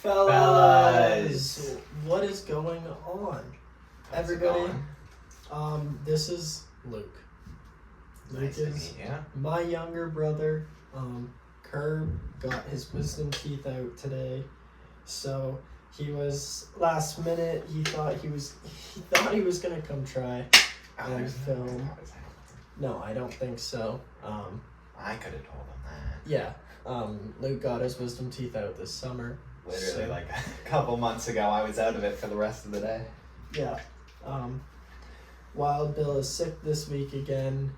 Fellas, what is going on? How's Everybody, this is Luke. Nice Luke to is meet you. my younger brother. Curb got his wisdom teeth out today, so he was last minute. He thought he was gonna come try and film. No, I don't think so. I could have told him that. Yeah. Luke got his wisdom teeth out this summer. Literally, So- like a couple months ago, I was out of it for the rest of the day. Yeah. Wild Bill is sick this week again.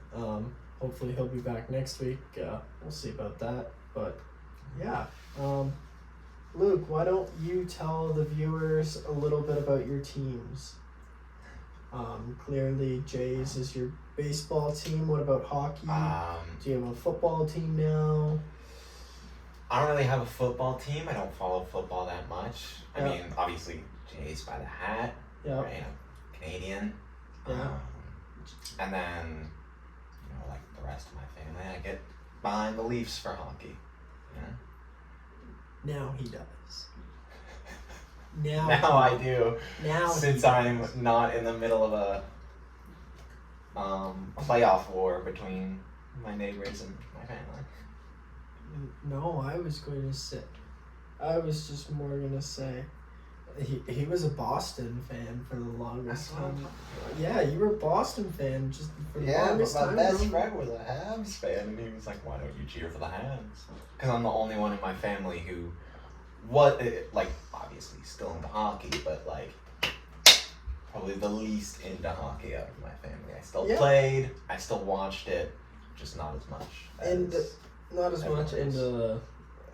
Hopefully he'll be back next week. We'll see about that. But yeah. Luke, why don't you tell the viewers a little bit about your teams? Clearly Jays is your baseball team. What about hockey? Do you have a football team now? I don't really have a football team. I don't follow football that much. I Yeah. mean, obviously, Jays by the hat. Yeah. Right? I'm Canadian. Yeah. And then, like the rest of my family, I get behind the Leafs for hockey. Now he does. Now Now I do. Now Since he I'm does. not in the middle of a playoff war between my neighbors and my family. No, I was just more gonna say he was a Boston fan for the longest time. Yeah, you were a Boston fan just for the longest time. friend was a Habs fan, and he was like, "Why don't you cheer for the Habs?" Because I'm the only one in my family who, obviously still into hockey, but probably the least into hockey out of my family. I still played, I still watched it, just not as much. And not as everyone much else. into the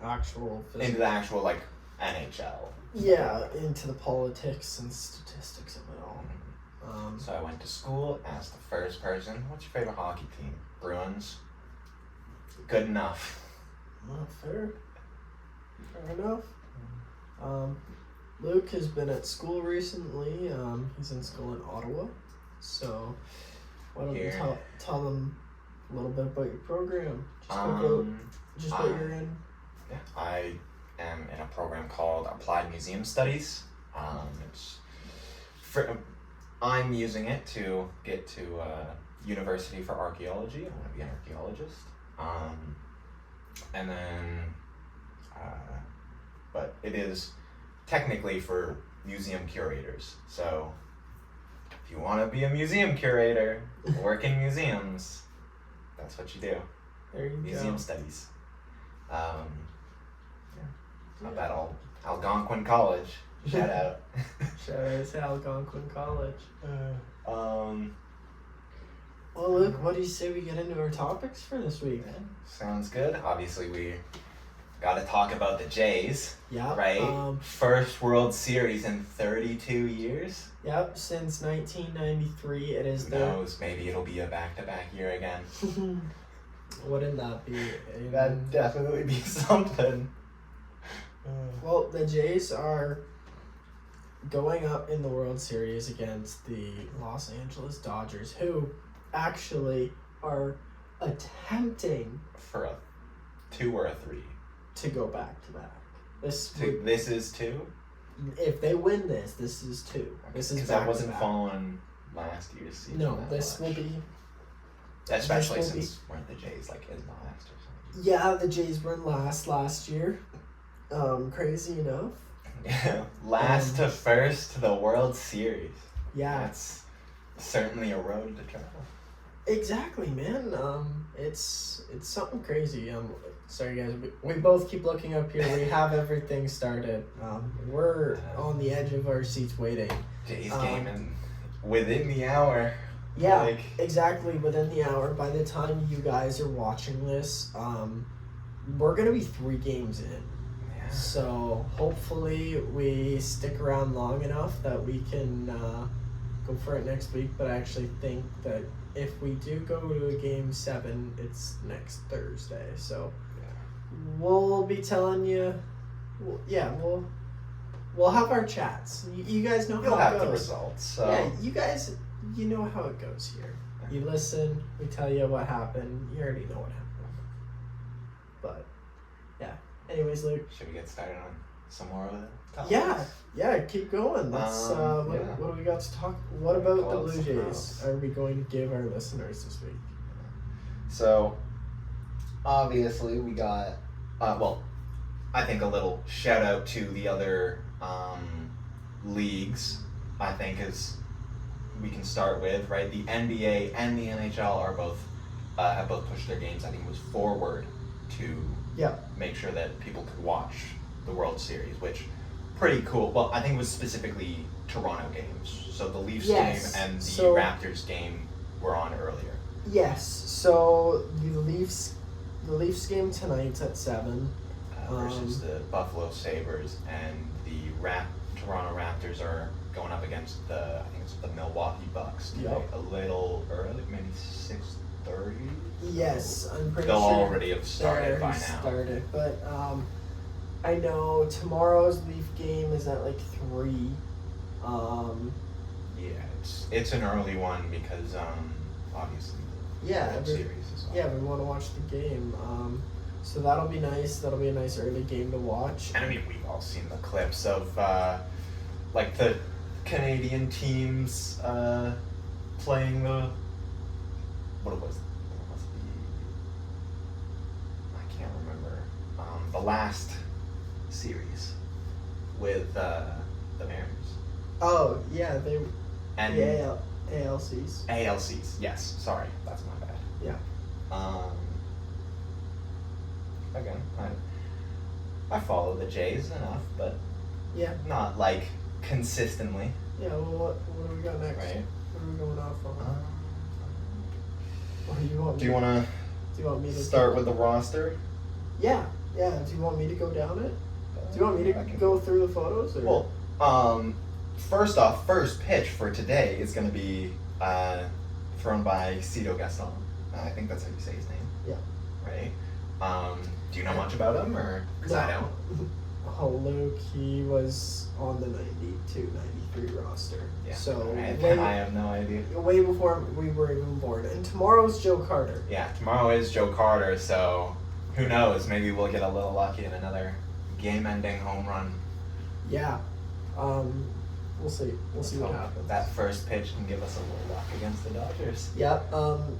actual physical. Into the actual NHL. Yeah, into the politics and statistics of it all. So I went to school, asked the first person, "What's your favorite hockey team?" Bruins. Good enough. Well, fair enough. Luke has been at school recently. He's in school in Ottawa. So why don't you tell them a little bit about your program? Just what you're in. Yeah, I am in a program called Applied Museum Studies. I'm using it to get to University for Archaeology. I want to be an archaeologist. And then, but it is technically for museum curators. So if you want to be a museum curator, work in museums, that's what you do. There you Museum go. studies. Not bad. Algonquin College. Shout out. Shout out to Algonquin College. Well, Luke, what do you say we get into our topics for this week? Sounds good. Obviously, we got to talk about the Jays. Yeah. Right? First World Series in 32 years. Yep. Since 1993, it is Who knows? Maybe it'll be a back-to-back year again. Wouldn't that be? That'd definitely be something. Well, the Jays are going up in the World Series against the Los Angeles Dodgers, who actually are attempting For a 2 or a 3. to go back to back. This is 2? If they win this is 2. This is because back I wasn't to back. following last year's season. No, that this much. will be. Especially this will since weren't the Jays in last or something. Yeah, the Jays were in last year. Crazy enough. Yeah, last to first to the World Series. Yeah. That's certainly a road to travel. Exactly, man. It's something crazy. Sorry guys, we both keep looking up here. We have everything started. We're on the edge of our seats waiting. Jays game in within the hour. Yeah, exactly within the hour. By the time you guys are watching this, we're gonna be 3 games in. Yeah. So hopefully we stick around long enough that we can go for it next week. But I actually think that if we do go to a game 7, it's next Thursday. So we'll be telling you. We'll have our chats. You guys know You'll how it have the goes. results. So. Yeah, you guys, you know how it goes here. You listen, we tell you what happened. You already know what happened. But, yeah. Anyways, Luke. Should we get started on some more of topics? Yeah, keep going. Let's what do we got to talk? What about the Blue Jays are we going to give our listeners this week? So, obviously, we got, I think a little shout out to the other leagues, I think, is we can start with, right? The NBA and the NHL are both, have both pushed their games, I think it was forward to make sure that people could watch the World Series, which pretty cool. Well, I think it was specifically Toronto games. So the Leafs game and the Raptors game were on earlier. Yes. So the Leafs game tonight's at 7. Versus the Buffalo Sabres, and the Toronto Raptors are going up against I think it's the Milwaukee Bucks today. A little early, maybe 6:30. Yes, I'm pretty they'll sure already have started by now. But I know tomorrow's Leaf game is at like 3. Yeah, it's an early one because obviously the World Series is on. Yeah, we want to watch the game. So that'll be nice. That'll be a nice early game to watch. And I mean, we've all seen the clips of like the Canadian teams playing what was I can't remember the last series with the Mariners. Oh yeah, and the ALCs. ALCs, yes. Sorry, that's my bad. Yeah. Again, I follow the Jays enough, but not like consistently. Yeah. Well, what do we got next? Right. What are we going off on? Do you want me to start with the roster? Yeah. Do you want me to go down it? Do you want me to go through the photos? Or? Well, first off, first pitch for today is going to be thrown by Cito Gaston. I think that's how you say his name. Yeah. Right. Do you know much about him, or? Because I don't. Luke, he was on the 92-93 roster. Yeah. So I have no idea. Way before we were even born. And tomorrow's Joe Carter. Yeah, tomorrow is Joe Carter, so who knows? Maybe we'll get a little lucky in another game-ending home run. Yeah. We'll see. We'll see what happens. That first pitch can give us a little luck against the Dodgers. Yep.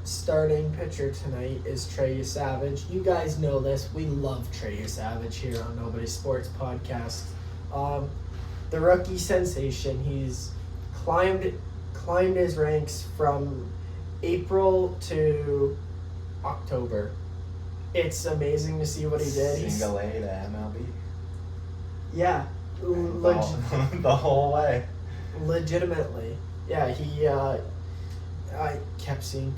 Starting pitcher tonight is Trey Savage. You guys know this. We love Trey Savage here on Nobody Sports Podcast. The rookie sensation. He's climbed his ranks from April to October. It's amazing to see what he did. Single A to MLB. Yeah. The whole way. Legitimately. Yeah, I kept seeing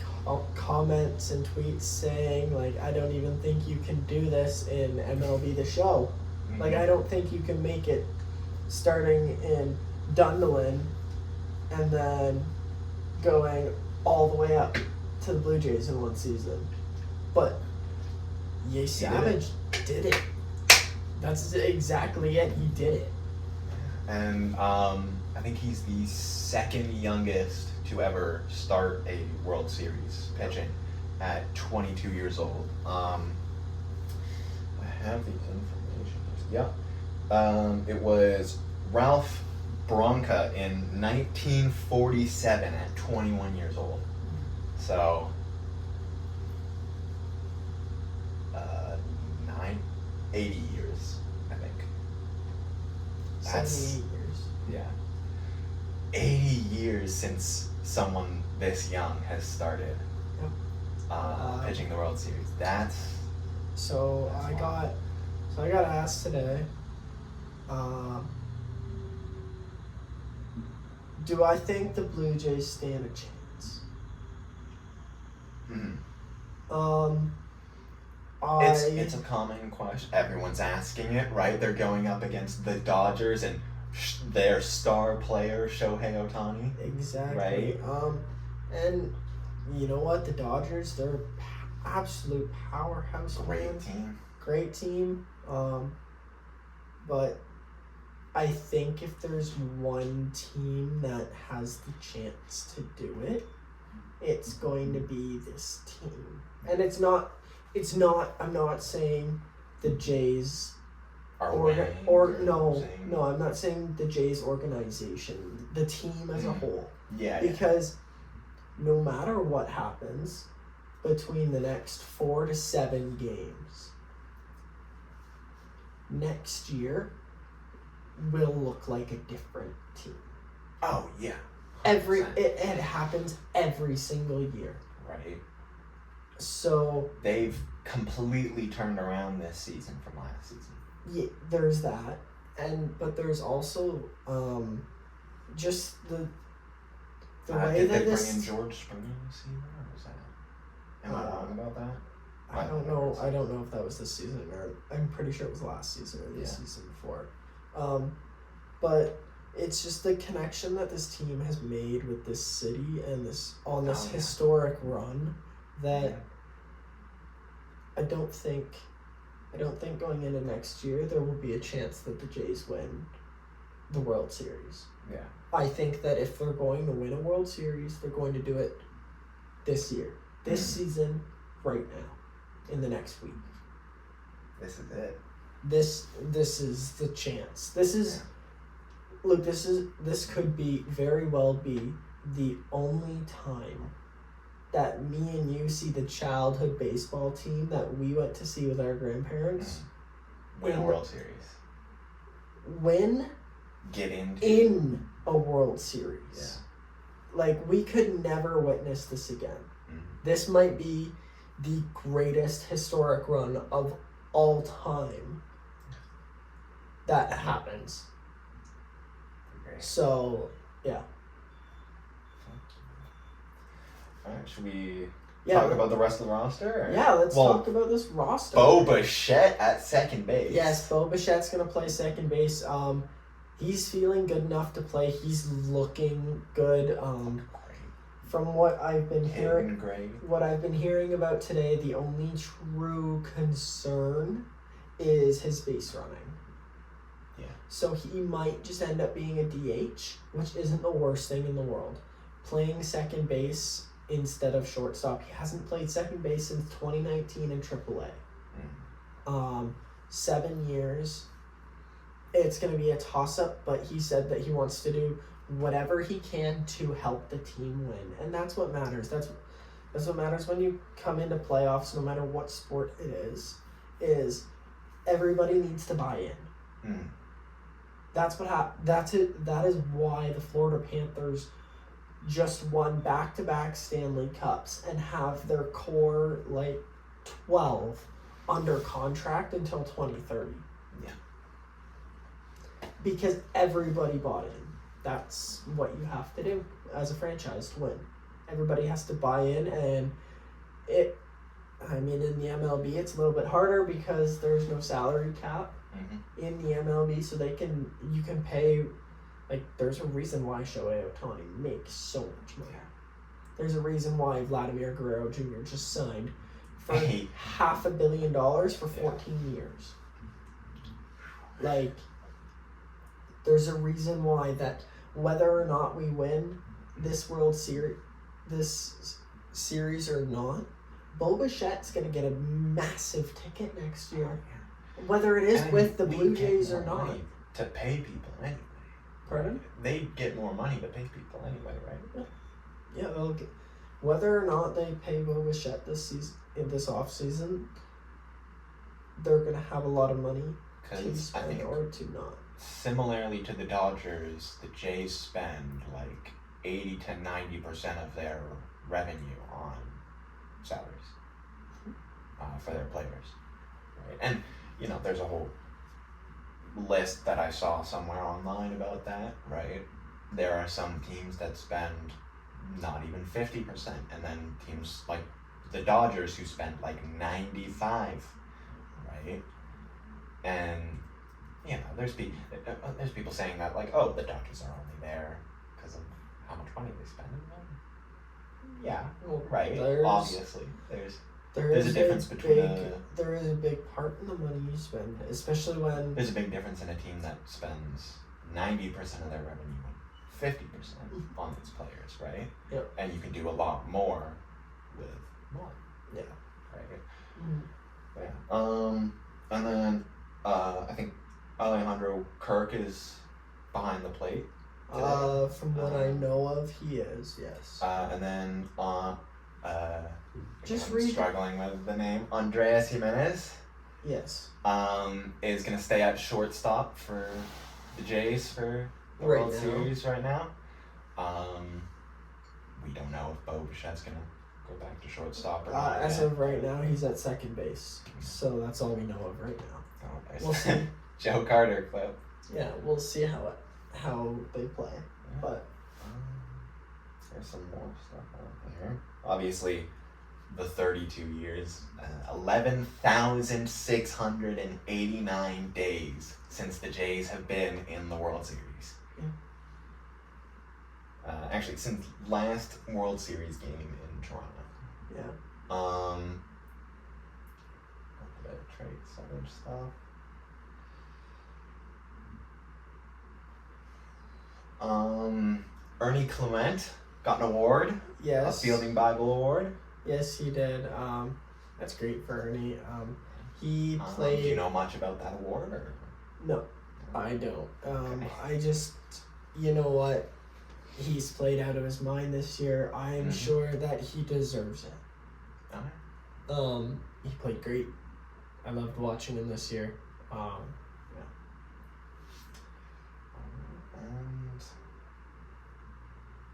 comments and tweets saying, like, I don't even think you can do this in MLB The Show. Mm-hmm. Like, I don't think you can make it starting in Dunderland and then going all the way up to the Blue Jays in one season. But Savage did it. That's exactly it. He did it. And I think he's the second youngest to ever start a World Series pitching at 22 years old. I have the information. Yeah. It was Ralph Branca in 1947 at 21 years old. So 80 years, I think. That's 78 years. Yeah. 80 years since someone this young has started pitching the World Series. So I got asked today, do I think the Blue Jays stand a chance? Mm-hmm. It's a common question. Everyone's asking it, right? They're going up against the Dodgers and their star player Shohei Ohtani. Exactly. Right. And you know what? The Dodgers, they're absolute powerhouse. Great team. But I think if there's one team that has the chance to do it, it's going to be this team. And it's not, I'm not saying the Jays No, I'm not saying the Jays organization, the team as a whole. Yeah. Because no matter what happens between the next 4 to 7 games, next year will look like a different team. Oh yeah. 100%. It happens every single year. Right. So they've completely turned around this season from last season. Yeah, there's that, but there's also just the way did that they this. Bring in George Springer this season, or was that? Am I wrong about that? I don't know. I don't know if that was this season or I'm pretty sure it was last season or the season before. But it's just the connection that this team has made with this city and this historic run that I don't think going into next year there will be a chance that the Jays win the World Series. Yeah. I think that if they're going to win a World Series, they're going to do it this year, this season, right now, in the next week. This is it. This is the chance. Look, this could be very well be the only time that me and you see the childhood baseball team that we went to see with our grandparents win a World Series. Get in a World Series. Yeah. Like, we could never witness this again. Mm-hmm. This might be the greatest historic run of all time that happens. Great. So, yeah. Alright, should we talk about the rest of the roster? Or? Yeah, let's talk about this roster. Bo Bichette at second base. Yes, Bo Bichette's going to play second base. He's feeling good enough to play. He's looking good. From what I've been hearing about today, the only true concern is his base running. Yeah. So he might just end up being a DH, which isn't the worst thing in the world. Playing second base instead of shortstop. He hasn't played second base since 2019 in AAA. 7 years. It's going to be a toss-up, but he said that he wants to do whatever he can to help the team win. And that's what matters. That's what matters when you come into playoffs, no matter what sport it is everybody needs to buy in. That's what that's it. That is why the Florida Panthers just won back-to-back Stanley Cups and have their core 12 under contract until 2030. Yeah. Because everybody bought in. That's what you have to do as a franchise to win. Everybody has to buy in, and in the MLB it's a little bit harder because there's no salary cap in the MLB, so you can pay. There's a reason why Shohei Ohtani makes so much money. There's a reason why Vladimir Guerrero Jr. just signed for $500 million for 14 years. There's a reason why that whether or not we win this World Series, this series or not, Bo Bichette's going to get a massive ticket next year. Whether it is with the Blue Jays or not. To pay people anyway. Pardon? They get more money to pay people anyway, right? Yeah, they'll get. Whether or not they pay Bo Bichette this season, in this off season, they're gonna have a lot of money to spend or to not. Similarly to the Dodgers, the Jays spend 80 to 90% of their revenue on salaries for their players, right? And there's a whole list that I saw somewhere online about that, right? There are some teams that spend not even 50%, and then teams like the Dodgers who spend 95%, right? And there's people saying that the Dodgers are only there because of how much money they spend. Yeah, right. Obviously, there's a difference between there is a big part in the money you spend, especially when there's a big difference in a team that spends 90% of their revenue, 50% on its players, right? Yep. And you can do a lot more with more. Yeah. Right. Yeah. And then I think Alejandro Kirk is behind the plate. From what I know of, he is, yes. And then Just I'm read. struggling with the name. Andreas Jimenez Yes. is gonna stay at shortstop for the Jays for the Right World now. Series right now. We don't know if Bo Bichette's gonna go back to shortstop or not. As yet. of right now, he's at second base. So that's all we know of right now. Oh, there's We'll see. Joe Carter clip. Yeah, we'll see how they play. But There's some more stuff out there. Obviously, the 32 years, 11,689 days since the Jays have been in the World Series. Yeah. Actually, since last World Series game in Toronto. yeah. A bit of traits, other stuff. Ernie Clement got an award, a Yes. Fielding Bible Award. Yes, he did. That's great for Ernie. He Do played. you know much about that award? Or? No, I don't. Okay. I just, you know what? He's played out of his mind this year. I am sure that he deserves it. Okay. He played great. I loved watching him this year.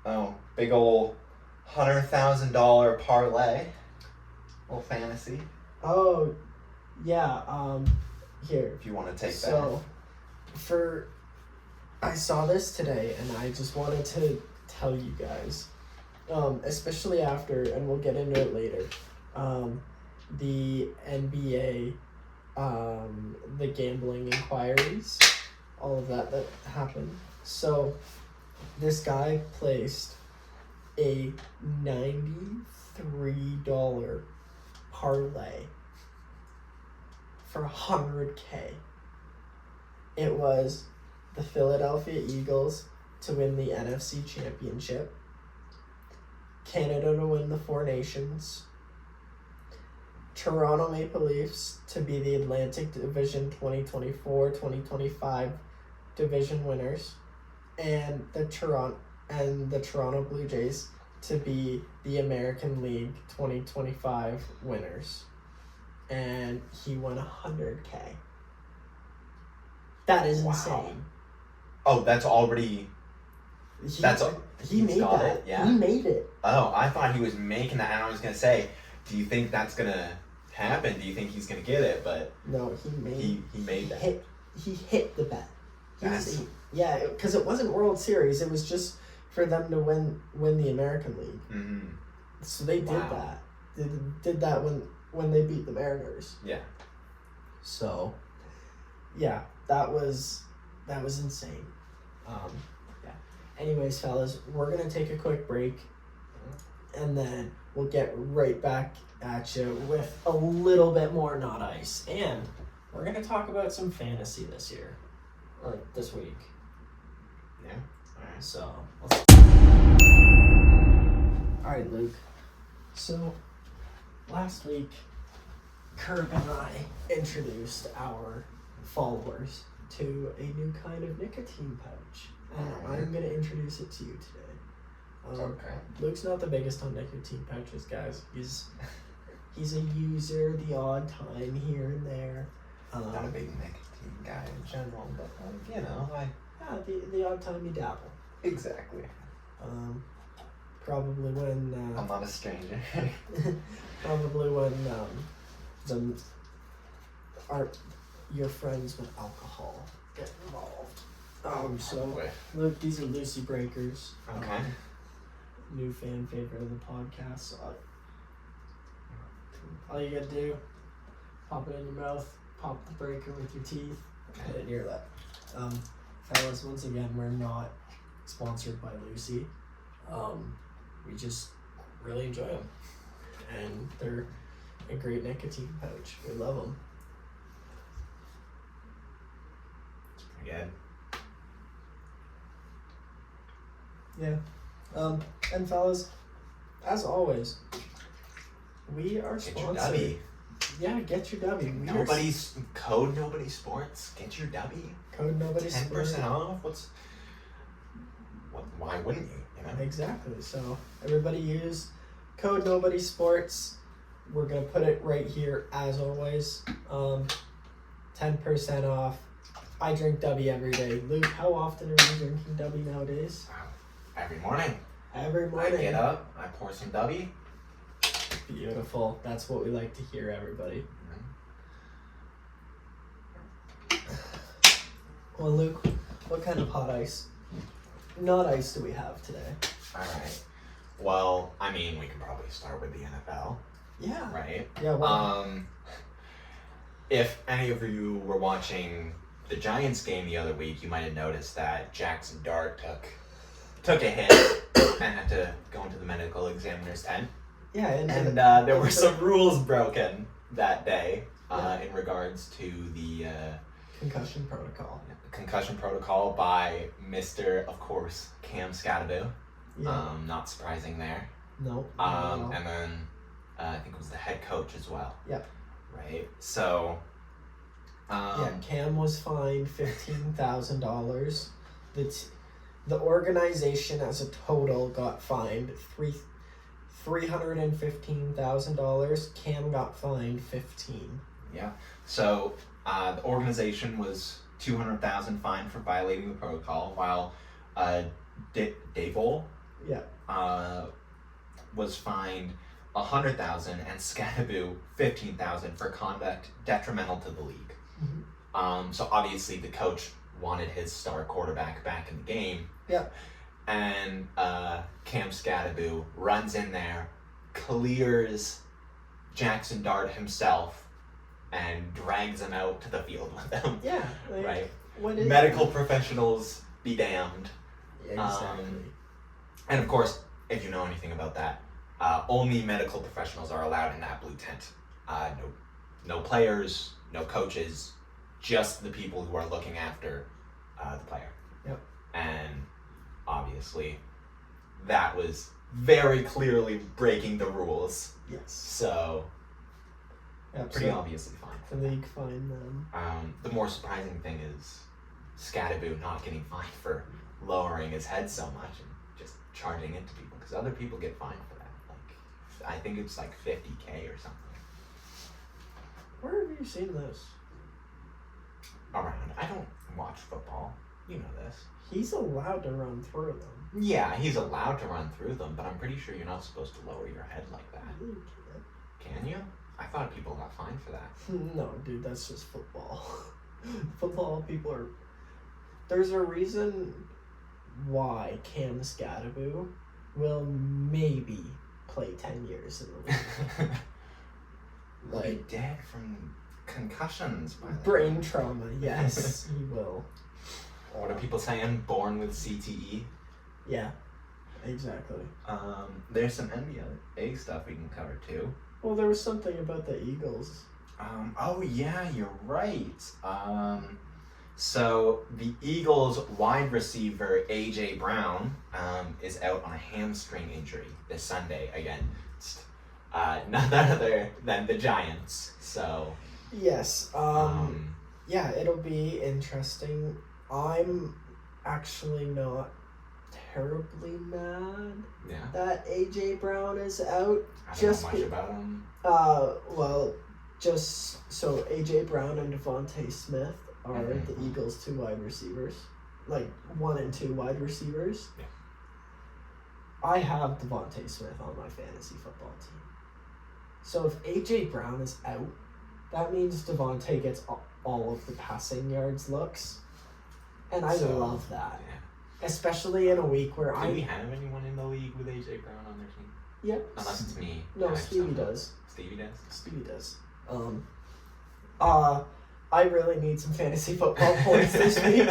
And big ol' $100,000 parlay. Little fantasy. Oh, yeah. Here. If you want to take So, I saw this today, and I just wanted to tell you guys, especially after, and we'll get into it later, the NBA, the gambling inquiries, all of that happened. So, this guy placed a $93 parlay for $100K. It was the Philadelphia Eagles to win the NFC Championship, Canada to win the Four Nations, Toronto Maple Leafs to be the Atlantic Division 2024-2025 division winners, and the Toronto Blue Jays to be the American League 2025 winners. And he won $100K. That is Wow. insane. Oh, that's already. He he's made got that. it, yeah. He made it. Oh, I thought he was making that, and I was gonna say, do you think that's gonna happen? Do you think he's gonna get it? But No, he made. he made that. He hit the bet. That's- Yeah, because it wasn't World Series. It was just for them to win the American League. Mm-hmm. So they did Wow. that. They did that when they beat the Mariners. Yeah. So, yeah, that was insane. Yeah. Anyways, fellas, we're gonna take a quick break, and then we'll get right back at you with a little bit more Not Ice, and we're gonna talk about some fantasy this year, or this week. Yeah. Alright. So, all right, Luke. So, last week, Curb and I introduced our followers to a new kind of nicotine pouch, and I'm going to introduce it to you today. Okay. Luke's not the biggest on nicotine pouches, guys. He's a user the odd time here and there. Not a big nicotine guy in general, but you know, The odd time you dabble. exactly. Probably when I'm not a stranger. your friends with alcohol get involved. So Boy. Luke, these are Lucy Breakers. Okay. New fan favorite of the podcast. So all you gotta do, pop it in your mouth, pop the breaker with your teeth, put it in your lip. Fellas, once again, we're not sponsored by Lucy. We just really enjoy them, and they're a great nicotine pouch. We love them. Again. Yeah. And fellas, as always, we are Get your sponsored. dubby. Yeah, get your W. Nobody sports. Get your W. Code nobody 10% off. Why wouldn't you? You know. Exactly. So everybody use code nobody sports. We're gonna put it right here as always. 10% off. I drink W every day. Luke, how often are you drinking W nowadays? Every morning. Every morning. I get up. I pour some W. Beautiful. That's what we like to hear, everybody. Well, Luke, what kind of hot ice? Not ice do we have today? Alright. Well, I mean, we can probably start with the NFL. Yeah. Right? Yeah, well, if any of you were watching the Giants game the other week, you might have noticed that Jackson Dart took a hit and had to go into the medical examiner's tent. yeah, And there were some rules broken that day in regards to the concussion protocol by Mr. of course Cam Scadaboo. Yeah. Not surprising there. No. And then I think it was the head coach as well. Yeah. Right. So. Cam was fined $15,000. The organization as a total got fined $315,000. Cam got fined $15,000. Yeah. So the organization was $200,000 fined for violating the protocol, while Dable was fined $100,000 and Scadaboo $15,000 for conduct detrimental to the league. Mm-hmm. So obviously the coach wanted his star quarterback back in the game. Yeah. And Cam Scadaboo runs in there, clears Jackson Dart himself, and drags him out to the field with him. Yeah. Right. What is Medical professionals be damned. Exactly. And of course, if you know anything about that, only medical professionals are allowed in that blue tent. No players, no coaches, just the people who are looking after the player. Yep. And obviously, that was very clearly breaking the rules. Yes. So, pretty obviously fine. The league fined them. The more surprising thing is Scadaboo not getting fined for lowering his head so much and just charging into people, because other people get fined for that. Like, I think it's like $50,000 or something. Where have you seen this? Around. I don't watch football. You know this. He's allowed to run through them. Yeah, he's allowed to run through them, but I'm pretty sure you're not supposed to lower your head like that. You Can you? I thought people got fined for that. can't. No, dude, that's just football. Football people are... There's a reason why Cam Scadaboo will maybe play 10 years in the league. Like, dead from concussions. By the Brain way. trauma, yes, he will. What are people saying? Born with CTE? Yeah, exactly. There's some NBA stuff we can cover too. Well, there was something about the Eagles. Oh yeah, you're right. So the Eagles wide receiver AJ Brown is out on a hamstring injury this Sunday against none other than the Giants. So Yes. Yeah, it'll be interesting. I'm actually not terribly mad that AJ Brown is out. I don't know much about him. Well, just so AJ Brown and Devontae Smith are the Eagles' 2 wide receivers, like 1 and 2 wide receivers. Yeah. I have Devontae Smith on my fantasy football team. So if AJ Brown is out, that means Devontae gets all of the passing yards looks, and I love that. Yeah. Especially in a week where Do we have anyone in the league with AJ Brown on their team? Yep. Unless it's me. No, Stevie does. Stevie does? Stevie does. I really need some fantasy football points this week.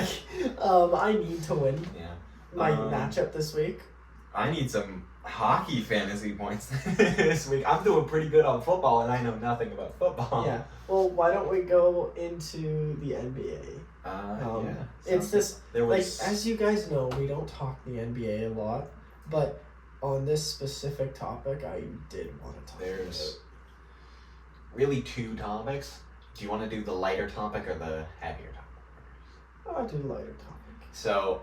I need to win my matchup this week. I need some hockey fantasy points this week. I'm doing pretty good on football, and I know nothing about football. Yeah. Well, why don't we go into the NBA? It's this, as you guys know, we don't talk the NBA a lot, but on this specific topic, I did want to talk about it. really two topics. Do you want to do the lighter topic or the heavier topic? I'll do lighter topic. So,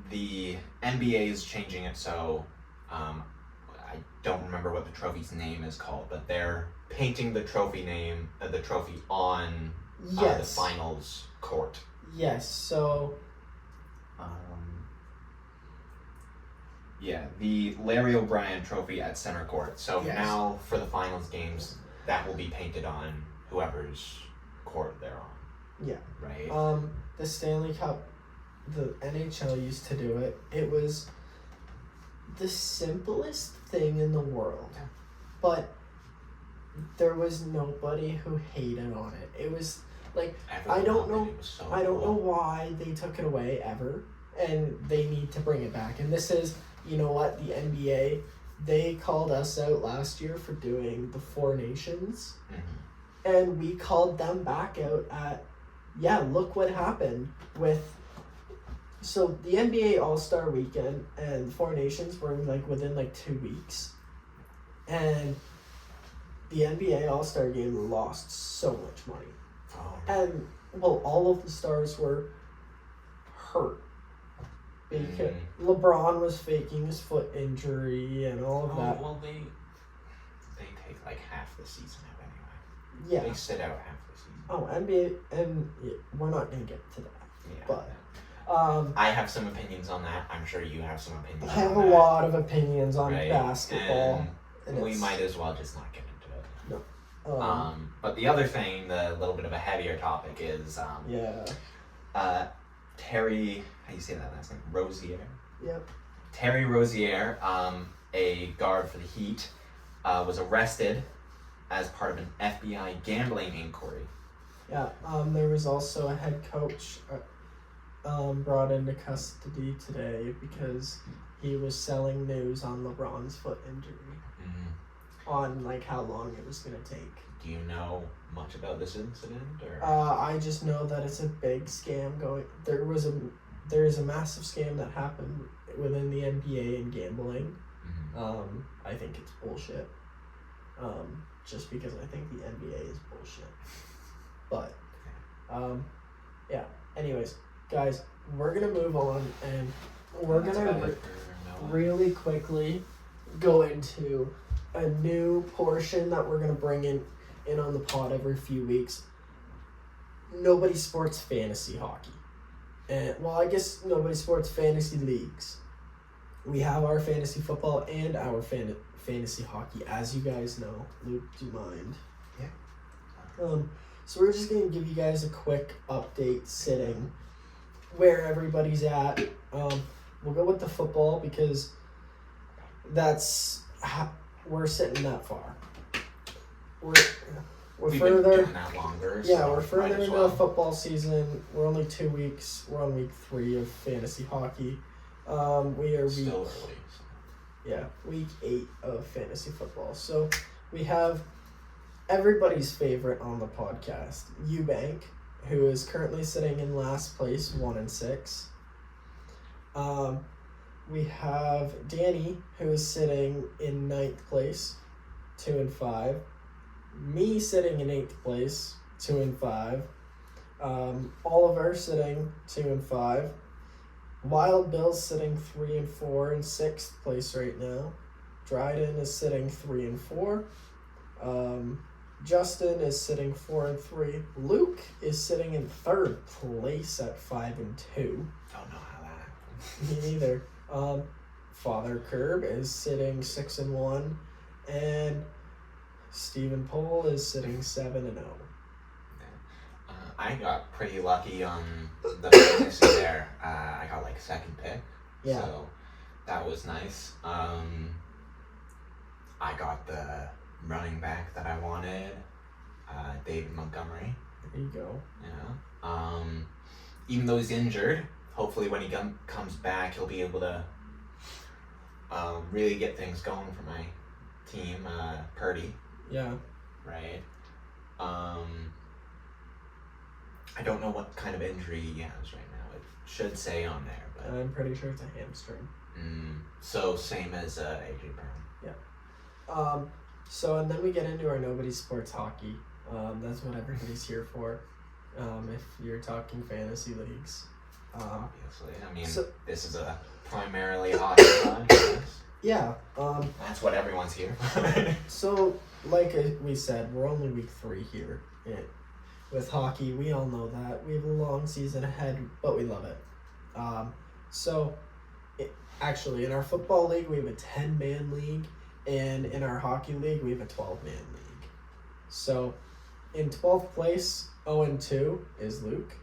the NBA is changing it so, I don't remember what the trophy's name is called, but they're painting the trophy on the Yes. finals court. Yes. So. Yeah, the Larry O'Brien trophy at center court. So Yes. now for the finals games, that will be painted on whoever's court they're on. Yeah. Right? The Stanley Cup, the NHL used to do it. It was the simplest thing in the world. Yeah. But there was nobody who hated on it. It was like, Everyone I don't loved it. know- It was so I don't know cool. why they took it away ever, and they need to bring it back. And this is, you know what, the NBA, they called us out last year for doing the Four Nations, Mhm. and we called them back out at, yeah, look what happened with, so the NBA All-Star Weekend and Four Nations were like within like 2 weeks, and the NBA All-Star Game lost so much money. Oh. And, well, all of the stars were hurt. Because LeBron was faking his foot injury and all of that. Well, they take like half the season out anyway. Yeah. They sit out half the season. Oh, NBA, and yeah, we're not going to get to that. Yeah. But, I have some opinions on that. I'm sure you have some opinions I have on a that. lot of opinions on Right? basketball. And we it's- might as well just not get into it. Um, But the other thing, the little bit of a heavier topic is yeah. Terry, how do you say that last name? Rozier? Yep. Terry Rozier, a guard for the Heat, was arrested as part of an FBI gambling inquiry. Yeah. There was also a head coach brought into custody today because he was selling news on LeBron's foot injury. On like how long it was gonna take. Do you know much about this incident, or? I just know that it's a big scam going. There is a massive scam that happened within the NBA and gambling. Mhm. I think it's bullshit. Just because I think the NBA is bullshit. But, yeah. Anyways, guys, we're gonna move on and we're That's gonna about it for Noah. really quickly go into a new portion that we're gonna bring in on the pod every few weeks. Nobody sports fantasy hockey, and well, I guess nobody sports fantasy leagues. We have our fantasy football and our fantasy hockey, as you guys know. Luke, do you mind? Yeah. So we're just gonna give you guys a quick update, sitting where everybody's at. We'll go with the football because that's we're sitting that far. We're We've been further. doing that longer. Yeah, so we're might further as into well. the football season. We're only 2 weeks. We're on week 3 of fantasy hockey. We are Still week early. week 8 of fantasy football. So we have everybody's favorite on the podcast, Eubank, who is currently sitting in last place, 1-6. We have Danny, who is sitting in 9th place, 2-5. Me sitting in 8th place, 2-5. Oliver sitting 2-5. Wild Bill's sitting 3-4 in 6th place right now. Dryden is sitting 3-4. Justin is sitting 4-3. Luke is sitting in 3rd place at 5-2. Don't know how that happened. Me neither. Father Curb is sitting 6-1, and Stephen Pohl is sitting 7-0. I got pretty lucky on the fantasy there. I got like 2nd pick. Yeah. So that was nice. I got the running back that I wanted, David Montgomery. There you go. Yeah. Even though he's injured, hopefully when he comes back, he'll be able to really get things going for my team. Purdy, Yeah. right? I don't know what kind of injury he has right now. It should say on there, but I'm pretty sure it's a hamstring. so same as AJ Brown. So, and then we get into our nobody sports hockey. That's what everybody's here for. If you're talking fantasy leagues. Obviously. I mean, so- this is a primarily hockey podcast. Yeah. That's what everyone's here for. So, like we said, we're only week 3 here. With hockey, we all know that. We have a long season ahead, but we love it. Actually, in our football league, we have a 10-man league, and in our hockey league, we have a 12-man league. So, in 12th place, 0-2 is Luke.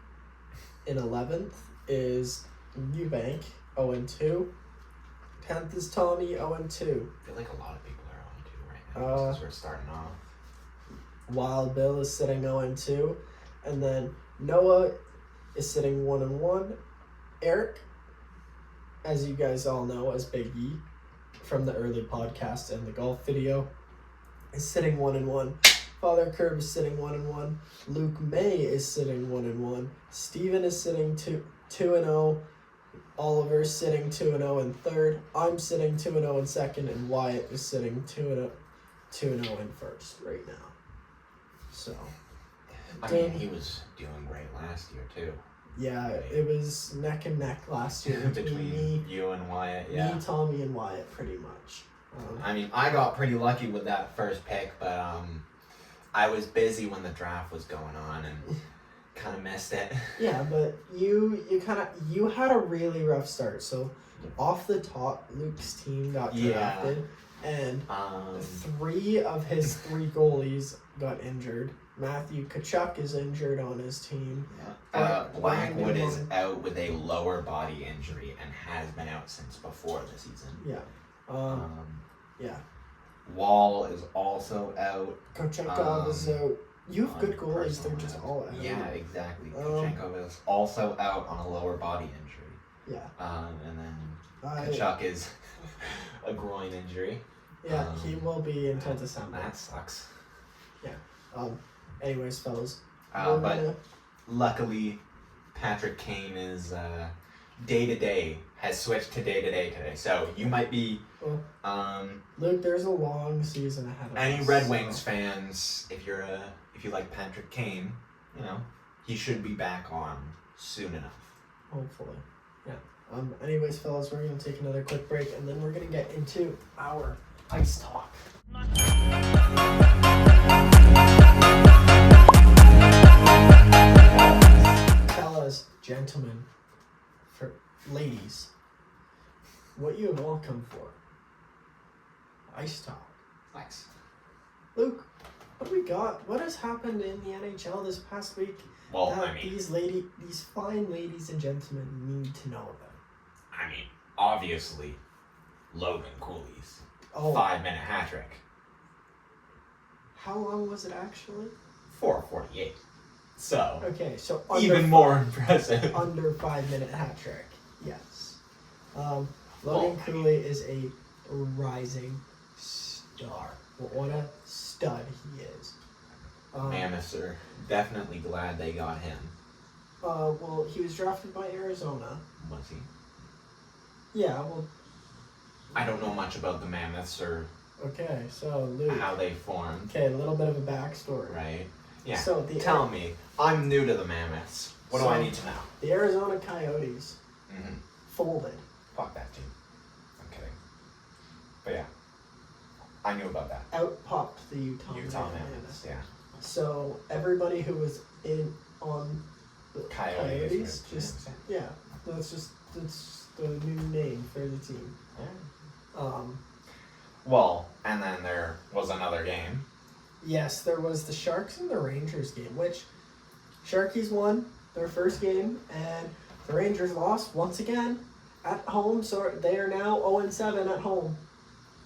In 11th is Eubank, 0-2. 10th is Tommy, 0-2. I feel like a lot of people are on 2 right now since we're starting off. Wild Bill is sitting 0-2. And then Noah is sitting 1-1. Eric, as you guys all know, as Big E from the early podcast and the golf video, is sitting 1-1. Father Curb is sitting 1-1. Luke May is sitting 1-1. Steven is sitting 2-0. Oliver is sitting 2-0 in third. I'm sitting 2-0 in second, and Wyatt is sitting 2-0 in first right now. So, I mean, he was doing great last year too. yeah, it was neck and neck last year between me, you and Wyatt. Yeah. me, Tommy, and Wyatt, pretty much. I mean, I got pretty lucky with that first pick, but I was busy when the draft was going on and kind of missed it. Yeah, but you had a really rough start. So off the top, Luke's team got drafted, and 3 of his 3 goalies got injured. Matthew Tkachuk is injured on his team. Blackwood is out with a lower body injury and has been out since before the season. Yeah. Yeah. Wall is also out. Kochenkov is out. You have good goalies, they're just all out. Yeah, exactly. Kochenkov is also out on a lower body injury. Yeah. And then Tkachuk is a groin injury. Yeah, he will be until December. That sucks. Yeah. Anyways, fellas. But luckily, Patrick Kane is day-to-day, has switched to day-to-day today. So you might be... Luke, there's a long season ahead of us. Any Red Wings fans, if you like Patrick Kane, you know, he should be back on soon enough. Hopefully. Yeah. Anyways, fellas, we're going to take another quick break, and then we're going to get into our ice talk. Fellas, gentlemen, for ladies, what you have all come for. Ice talk. Nice. Luke, what do we got? What has happened in the NHL this past week Well, that I mean, these fine ladies and gentlemen need to know about? I mean, obviously, Logan Cooley's 5-minute hat trick. How long was it actually? 4:48. So, Okay, so even more impressive. under 5-minute hat trick. Yes. Logan Cooley is a rising star. What a stud he is. Mammoths are definitely glad they got him. Well, he was drafted by Arizona. Was he? Yeah, well, I don't know much about the Mammoths or okay, so Luke. how they formed, Okay, a little bit of a backstory. right? Yeah. So Tell me. I'm new to the Mammoths. What do I need to know? The Arizona Coyotes Mm-hmm. folded. Fuck that team. I'm kidding. But yeah. I knew about that. Out popped the Utah Mammoths, yeah. So everybody who was on the Coyotes just that's the new name for the team. Yeah. Well, and then there was another game. Yes, there was the Sharks and the Rangers game, which Sharkies won their first game, and the Rangers lost once again at home. So they are now 0-7 at home.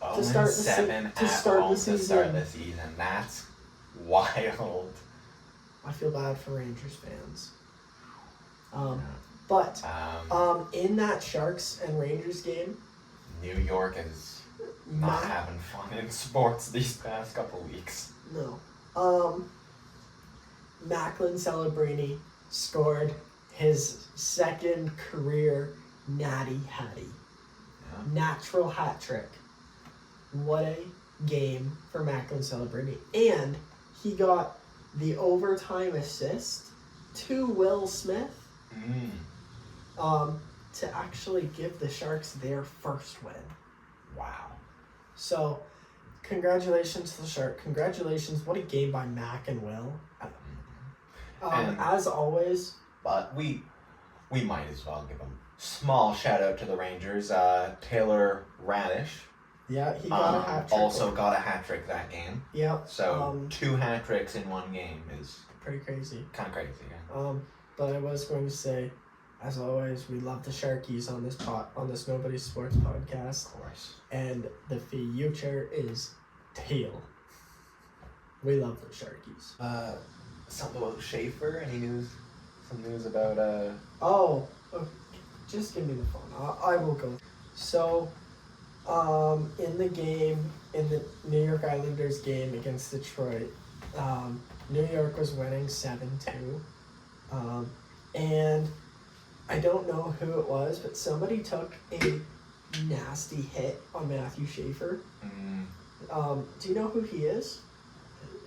0-7 to start the to start the season. That's wild. I feel bad for Rangers fans. Yeah. But in that Sharks and Rangers game, New York is not having fun in sports these past couple weeks. No. Macklin Celebrini scored his second career natty hattie. Yeah. Natural hat trick. What a game for Macklin celebrating, and he got the overtime assist to Will Smith to actually give the Sharks their first win. Wow. So, congratulations to the Shark. Congratulations. What a game by Mac and Will. And- As always, But we might as well give them small shout out to the Rangers. Taylor Radish yeah, he got a hat trick. also got a hat trick that game. Yeah. So 2 hat tricks in one game is pretty crazy. kind of crazy. Yeah. But I was going to say, as always, we love the Sharkies on this Nobody's Sports podcast, Of course. and the future is teal. We love the Sharkies. Something about Schaefer? Any news? Some news about Just give me the phone. I will go. So, in the New York Islanders game against Detroit, New York was winning 7-2. And I don't know who it was, but somebody took a nasty hit on Matthew Schaefer. Do you know who he is?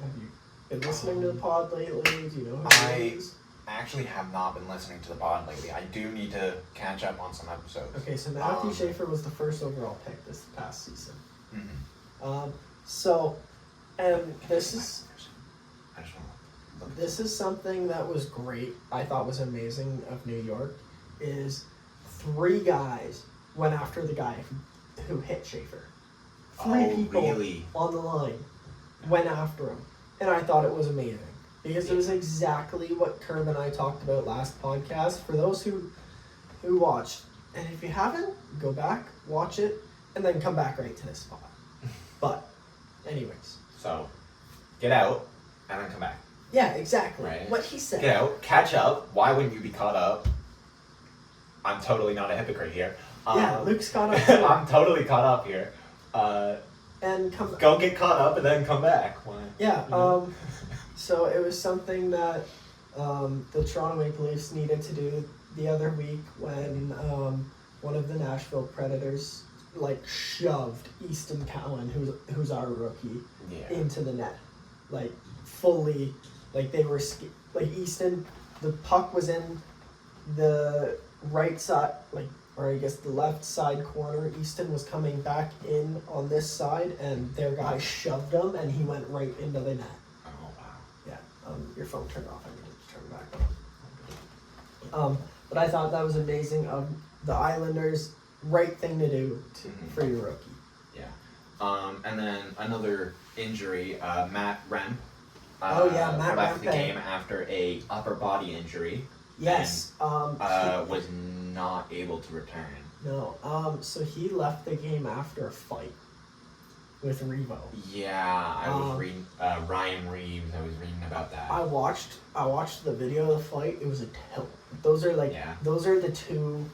Have you been listening to the pod lately? Do you know who he is? I actually have not been listening to the pod lately. I do need to catch up on some episodes. Okay, so Matthew Schaefer was the first overall pick this past season. Mm-hmm. And this is I just want to look. this is something that was great. I thought was amazing of New York. Is 3 guys went after the guy who hit Schaefer. 3 people really? on the line went after him, and I thought it was amazing because it was exactly what Curb and I talked about last podcast. For those who watched, and if you haven't, go back, watch it, and then come back right to this spot. But, anyways. So, get out and then come back. Yeah, exactly. Right. What he said. Get out, catch up. Why wouldn't you be caught up? I'm totally not a hypocrite here. Yeah, Luke's caught up too. I'm totally caught up here. And come. Go get caught up and then come back. Why? Yeah. You know? So it was something that the Toronto Maple Leafs needed to do the other week when one of the Nashville Predators shoved Easton Cowan, who's our rookie, Yeah. into the net, fully, they were Easton. The puck was in the right side, or I guess the left side corner. Easton was coming back in on this side, and their guy shoved him, and he went right into the net. Oh wow. Yeah, your phone turned off. I needed to turn it back on. But I thought that was amazing of the Islanders. Right thing to do for your rookie. Yeah. And then another injury. Matt Remp. Matt left the Rempe. game after a upper body injury. Yes. Was not able to return. No. So he left the game after a fight with Revo. Yeah, I was reading Ryan Reeves. I was reading about that. I watched the video of the fight. It was a tilt. Those are those are the two,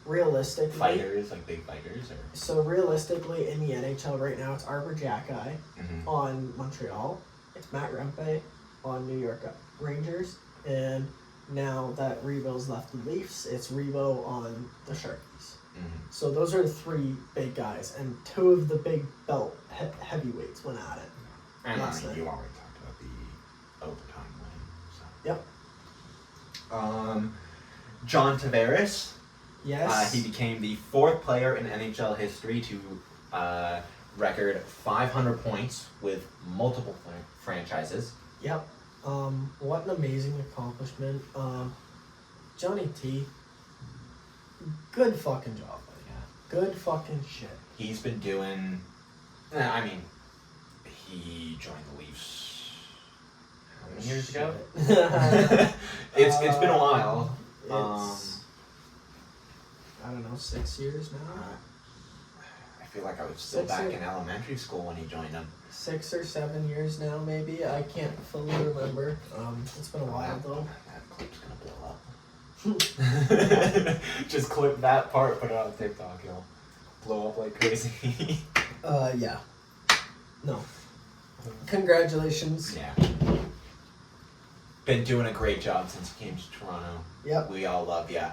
realistically. Fighters, big fighters, or. So realistically, in the NHL right now, it's Arbor Jacki Mm-hmm. on Montreal. It's Matt Rempe on New York Rangers, and now that Revo's left the Leafs, it's Revo on the Sharkies. Mm-hmm. So those are the 3 big guys, and 2 of the big belt heavyweights went at it. And last night. you already talked about the overtime win. So. Yep. John Tavares. Yes. He became the 4th player in NHL history to record 500 points with multiple franchises. Yep. What an amazing accomplishment. Johnny T. Good fucking job, buddy. Yeah. Good fucking shit. He's been doing. He joined the Leafs. How many years ago? It's been a while. It's I don't know, 6 years now. I feel like I was still 6 back years. in elementary school when he joined them. 6 or 7 years now, maybe. I can't fully remember. It's been a while though. That clip's gonna blow up. Just clip that part, put it on TikTok, it'll blow up like crazy. Yeah. No. Congratulations. Yeah. Been doing a great job since you came to Toronto. Yep. We all love ya.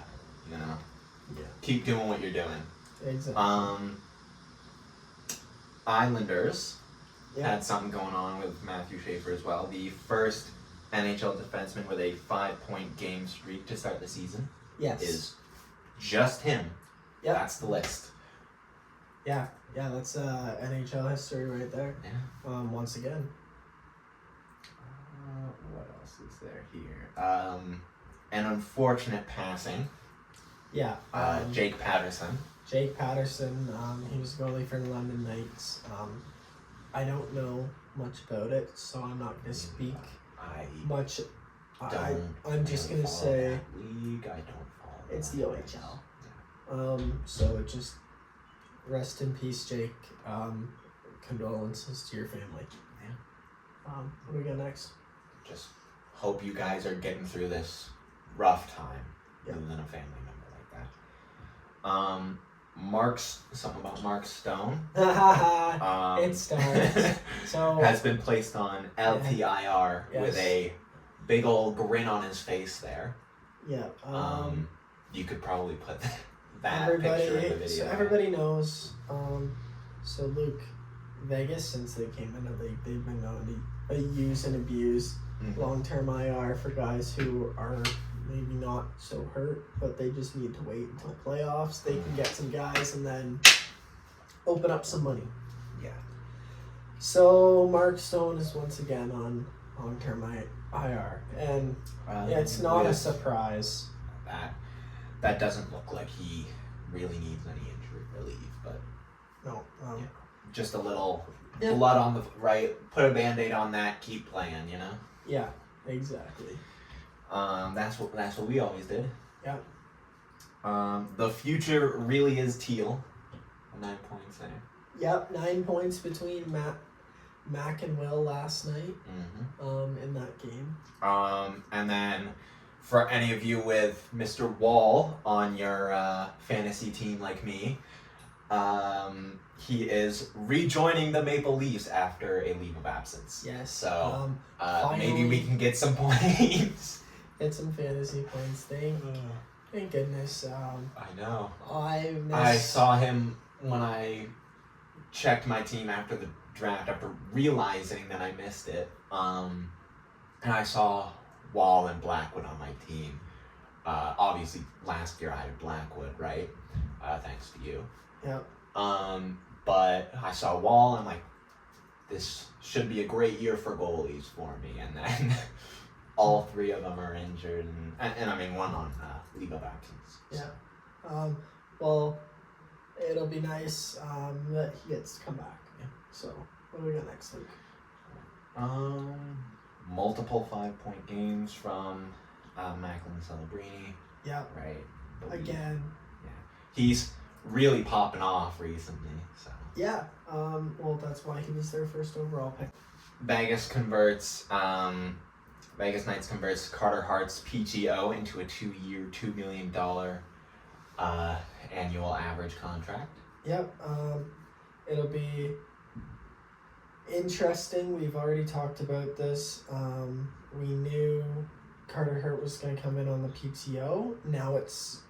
You know. Yeah. Keep doing what you're doing. Exactly. Islanders Yeah. had something going on with Matthew Schaefer as well. The first NHL defenseman with a 5-point game streak to start the season Yes. is just him. Yep. That's the list. Yeah, that's NHL history right there. Yeah. Once again. What else is there here? An unfortunate passing. Yeah. Jake Patterson. Jake Patterson, he was a goalie for the London Knights. I don't know much about it, so I'm not going to speak much. I'm just going to say that league. I don't follow it's that. the OHL. So it just rest in peace, Jake. Condolences to your family. Yeah. What do we got next? Just hope you guys are getting through this rough time, Yeah. losing a family member like that. Something about Mark Stone. It starts. So has been placed on LTIR Yes. with a big old grin on his face there. yeah. You could probably put that picture in the video. So everybody knows. So Luke, Vegas, since they came into the league, they've been known to use and abuse Mhm. long-term IR for guys who are maybe not so hurt, but they just need to wait until playoffs. They can get some guys and then open up some money. Yeah. So Mark Stone is once again on long-term IR, and it's not a with surprise. That doesn't look like he really needs any injury relief, but No. Yeah. just a little Yeah. blood on the right. Put a Band-Aid on that. Keep playing, you know. Yeah. Exactly. That's what we always did. Yeah. The future really is teal. 9 points there. Yep. 9 points between Mac and Will last night. Mm-hmm. In that game. And then for any of you with Mr. Wall on your fantasy team like me, he is rejoining the Maple Leafs after a leave of absence. Yes. So finally. maybe we can get some points. Get some fantasy points. Thank goodness. I know. I saw him when I checked my team after the draft, after realizing that I missed it. And I saw Wall and Blackwood on my team. Obviously, last year I had Blackwood, right? Thanks to you. Yep. But I saw Wall, and I'm like, this should be a great year for goalies for me. And then all three of them are injured, and I mean, one on leave of absence. Yeah. Well, it'll be nice that he gets to come back. Yeah. So, what do we got next week? Multiple 5-point games from Macklin Celebrini. Yep. Right. Again. He's really popping off recently. So Yeah. Well, that's why he was their first overall pick. Vegas Knights converts Carter Hart's PTO into a 2-year, $2 million annual average contract. Yep. It'll be interesting. We've already talked about this. We knew Carter Hart was going to come in on the PTO. Now it's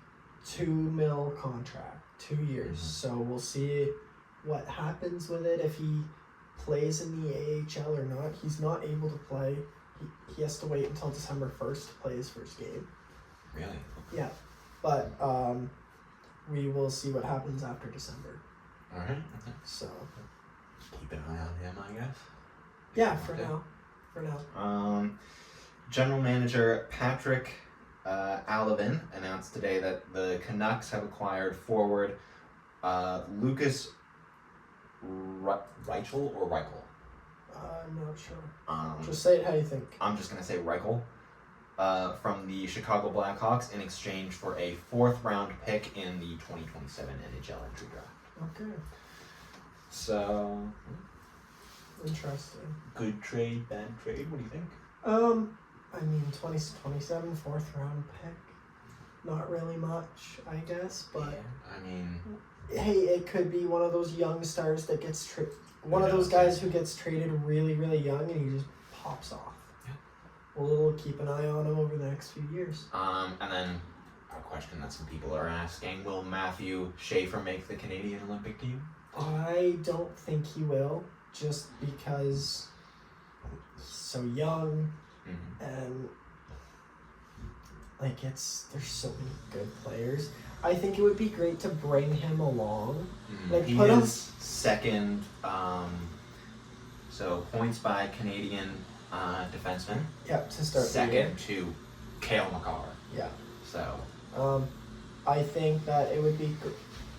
$2 million contract, 2 years. Mm-hmm. So we'll see what happens with it if he plays in the AHL or not. He's not able to play. He has to wait until December 1st to play his first game. Really? Yeah. But we will see what happens after December. All right. Okay. So Keep an eye on him, I guess. yeah, for Okay. now. For now. General Manager Patrick Alavin announced today that the Canucks have acquired forward Lucas Reichel or Reichel. I'm not sure. Just Just say it how you think. I'm just gonna say Reichel from the Chicago Blackhawks in exchange for a 4th-round pick in the 2027 NHL entry draft. Okay. So Interesting. good trade, bad trade. What do you think? I mean, 2027 4th round pick. Not really much, I guess, but Yeah, I mean, hey, it could be one of those young stars that gets one of those guys who gets traded really, really young and he just pops off. Yeah. We'll keep an eye on him over the next few years. and then a question that some people are asking: will Matthew Schaefer make the Canadian Olympic team? I don't think he will, just because he's so young and like there's so many good players. I think it would be great to bring him along. Like he put him is second. So points by Canadian defenseman. to start Second to Cale Makar. Yeah. So. I think that it would be.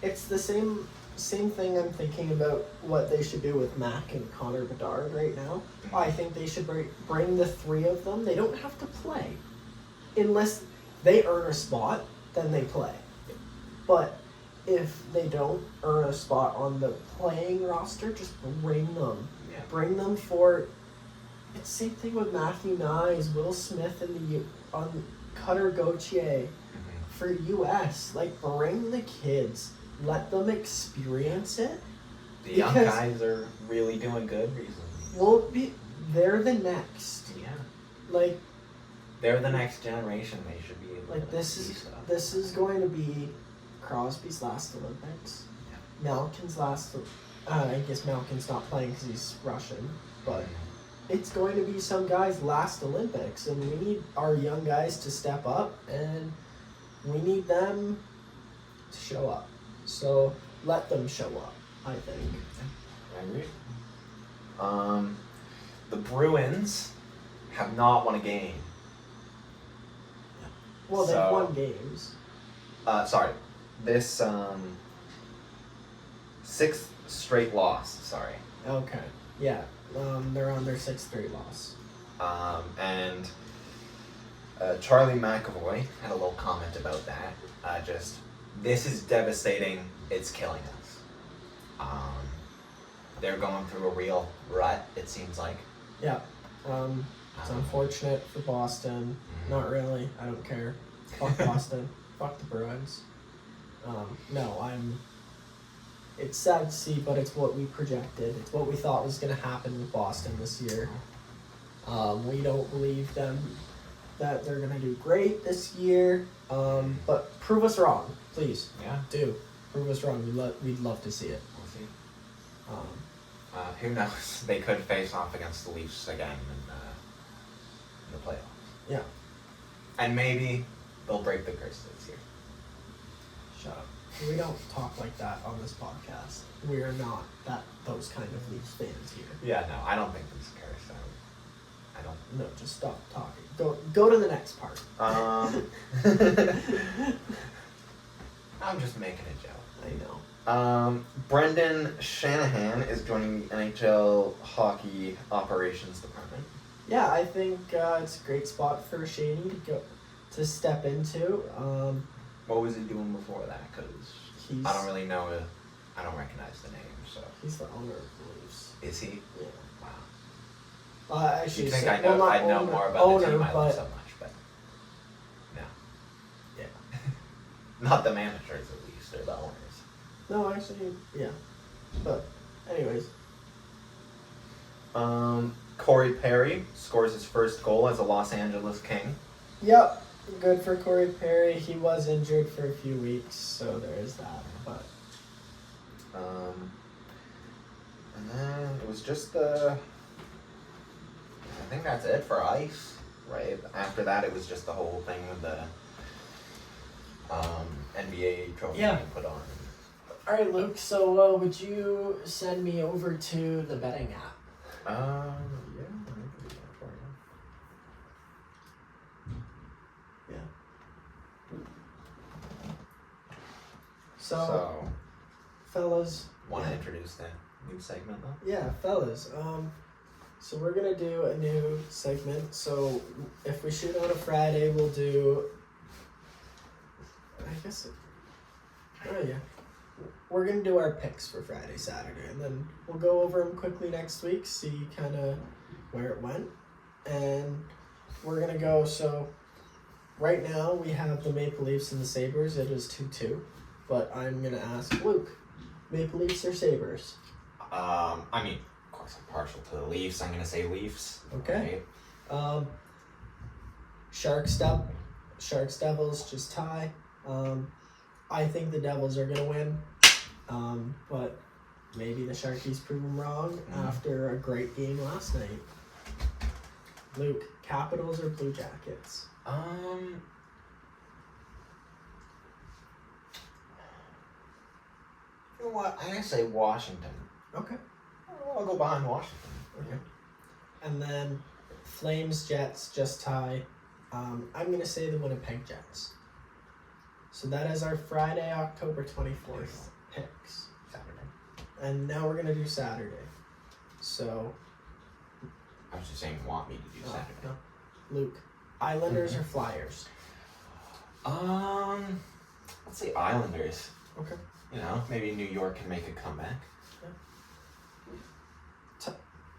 It's the same thing I'm thinking about what they should do with Mac and Connor Bedard right now. I think they should bring the three of them. They don't have to play, unless they earn a spot, then they play. But if they don't earn a spot on the playing roster, just bring them. Yeah. Bring them for. It's the same thing with Matthew Nyes, Will Smith, and on Cutter Gauthier. For US, like bring the kids, let them experience it. The young guys are really doing good recently. They're the next. Yeah. Like they're the next generation. They should be able to this is going to be Crosby's last Olympics. Yeah. Malkin's last. I guess Malkin's not playing because he's Russian, but it's going to be some guy's last Olympics, and we need our young guys to step up and. We need them to show up. So let them show up, I think. I agree. The Bruins have not won a game. Well, they've won games. Sorry. This sixth straight loss, sorry. Okay. Yeah. They're on their sixth straight loss. And Charlie McAvoy had a little comment about that. This is devastating. It's killing us. They're going through a real rut, it seems like. Yeah. It's unfortunate for Boston. Not really. I don't care. Fuck Boston. Fuck the Bruins. It's sad to see, but it's what we projected. It's what we thought was going to happen with Boston this year. We don't believe them that they're gonna do great this year, but prove us wrong, please. Yeah. Do prove us wrong. We'd love to see it. We'll see. Who knows? They could face off against the Leafs again in the playoffs. Yeah. And maybe they'll break the curse this year. Shut up. We don't talk like that on this podcast. We are not those kind of Leafs fans here. Yeah. No, I don't think it's a curse. I don't. No, just stop talking. Go to the next part. I'm just making a joke. I know. Brendan Shanahan is joining the NHL Hockey Operations Department. Yeah, I think it's a great spot for Shaney to step into. What was he doing before that? Because I don't really know. I don't recognize the name. So he's the owner of the Leafs. Is he? Yeah. Wow. Actually, you think I know more about the team I love so much, but no. Yeah. Not the managers, at least. They're the owners. No, actually, yeah. But, anyways. Corey Perry scores his first goal as a Los Angeles King. Yep. Good for Corey Perry. He was injured for a few weeks, so there is that. But. And then it was just the... I think that's it for ice, right? After that, it was just the whole thing with the NBA trophy being put on. All right, Luke. So, would you send me over to the betting app? Yeah. Let me do that for you. Yeah. So fellas. Want to introduce the new segment though? Yeah, fellas. So we're gonna do a new segment. So if we shoot on a Friday, we'll do. We're gonna do our picks for Friday, Saturday, and then we'll go over them quickly next week, see kind of where it went, and we're gonna go. So right now we have the Maple Leafs and the Sabres. It is 2-2, but I'm gonna ask Luke, Maple Leafs or Sabres? I mean, of course, I'm partial to the Leafs. I'm gonna say Leafs. Okay. Right? Sharks Devils just tie. I think the Devils are gonna win, but maybe the Sharkies prove them wrong after a great game last night. Luke, Capitals or Blue Jackets? You know what? I'm gonna say Washington. Okay. I'll go behind Washington. Okay. And then Flames, Jets, just tie. I'm gonna say the Winnipeg Jets. So that is our Friday, October 24th picks. Saturday. And now we're gonna do Saturday. So I was just saying, want me to do Saturday? no. Luke, Islanders or Flyers? Let's say Islanders. Okay. You know, maybe New York can make a comeback.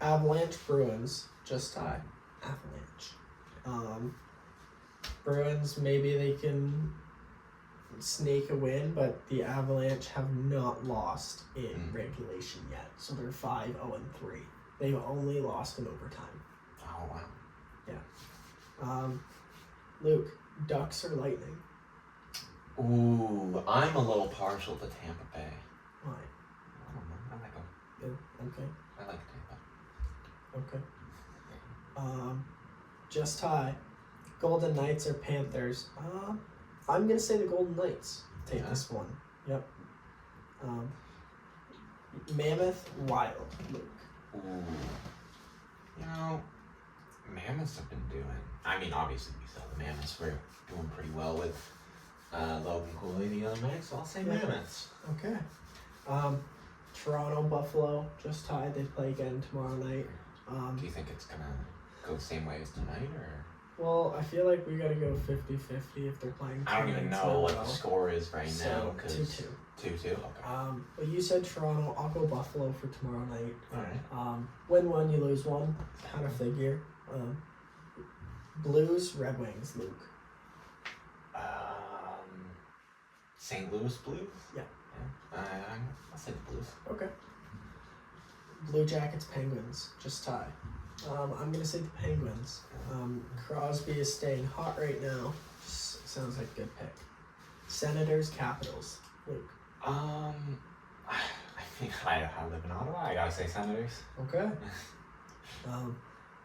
Avalanche, Bruins, just tie. Avalanche. Bruins, maybe they can sneak a win, but the Avalanche have not lost in regulation yet. So they're 5-0-3. They've only lost in overtime. Oh, wow. Luke, Ducks or Lightning? Ooh, I'm a little partial to Tampa Bay. Why? I don't know. I like them. Yeah, okay. I like Tampa. Okay. Just tie. Golden Knights or Panthers? I'm gonna say the Golden Knights take this one. Yep. Mammoth, Wild, Luke. Ooh. You know, Mammoths have been doing. I mean, obviously we saw the Mammoths were doing pretty well with Logan Cooley the other night, so I'll say Mammoths. Okay. Toronto, Buffalo, just tied. They play again tomorrow night. Do you think it's gonna go the same way as tonight, or? Well, I feel like we gotta go 50-50 if they're playing. I don't even know what the well. score is right So, now. 2-2. 2-2. Okay. But you said Toronto. I'll go Buffalo for tomorrow night. All right. Win one, you lose one. Kind of figure. Blues, Red Wings, Luke. St. Louis Blues. Yeah. I'll say the Blues. Okay. Blue Jackets, Penguins, just tie. I'm gonna say the Penguins. Crosby is staying hot right now. Just sounds like a good pick. Senators, Capitals, Luke. I think I live in Ottawa. I gotta say Senators. Okay.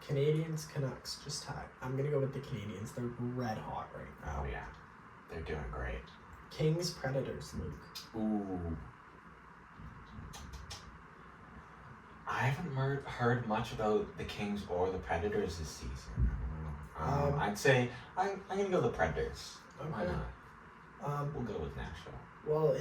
Canadians, Canucks, just tie. I'm gonna go with the Canadians. They're red hot right now. Oh yeah, they're doing great. Kings, Predators, Luke. Ooh. I haven't heard much about the Kings or the Predators this season. I don't know. I'd say I'm gonna go the Predators. Why Okay. not? We'll go with Nashville. Well,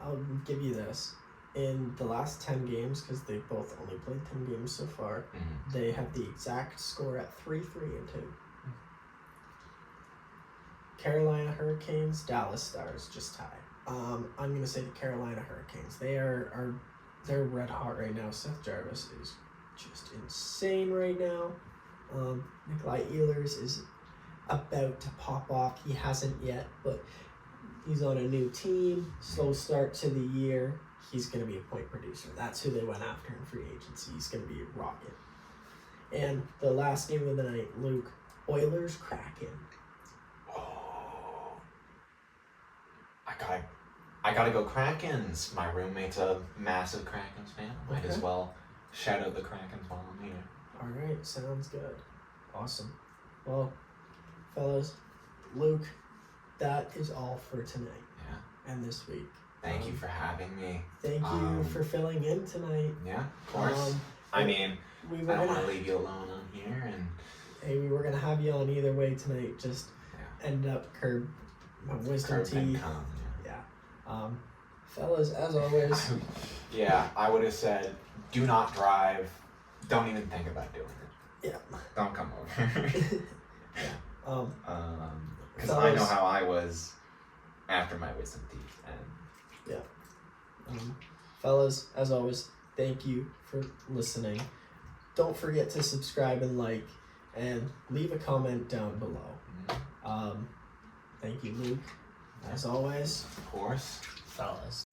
I'll give you this. In the last 10 games, because they both only played 10 games so far, they have the exact score at 3-3-2. Carolina Hurricanes, Dallas Stars, just tie. I'm gonna say the Carolina Hurricanes. They're red hot right now. Seth Jarvis is just insane right now. Nikolai Ehlers is about to pop off. He hasn't yet, but he's on a new team. Slow start to the year. He's going to be a point producer. That's who they went after in free agency. He's going to be a rocket. And the last game of the night, Luke, Oilers Kraken. Oh, I gotta go Krakens. My roommate's a massive Krakens fan. Might as well shout out the Krakens while I'm here. All right, sounds good. Awesome. Well, fellas, Luke, that is all for tonight. Yeah. And this week. Thank you for having me. Thank you for filling in tonight. Yeah, of course. I mean, I don't want to leave you alone on here, and hey, we were gonna have you on either way tonight. Just ended up curb my wisdom teeth. Yeah. Fellas, as always. Yeah, I would have said, do not drive. Don't even think about doing it. Yeah. Don't come over. Yeah. Because I know how I was after my wisdom teeth, and fellas, as always, thank you for listening. Don't forget to subscribe and like, and leave a comment down below. Thank you, Luke. As always, of course, fellas.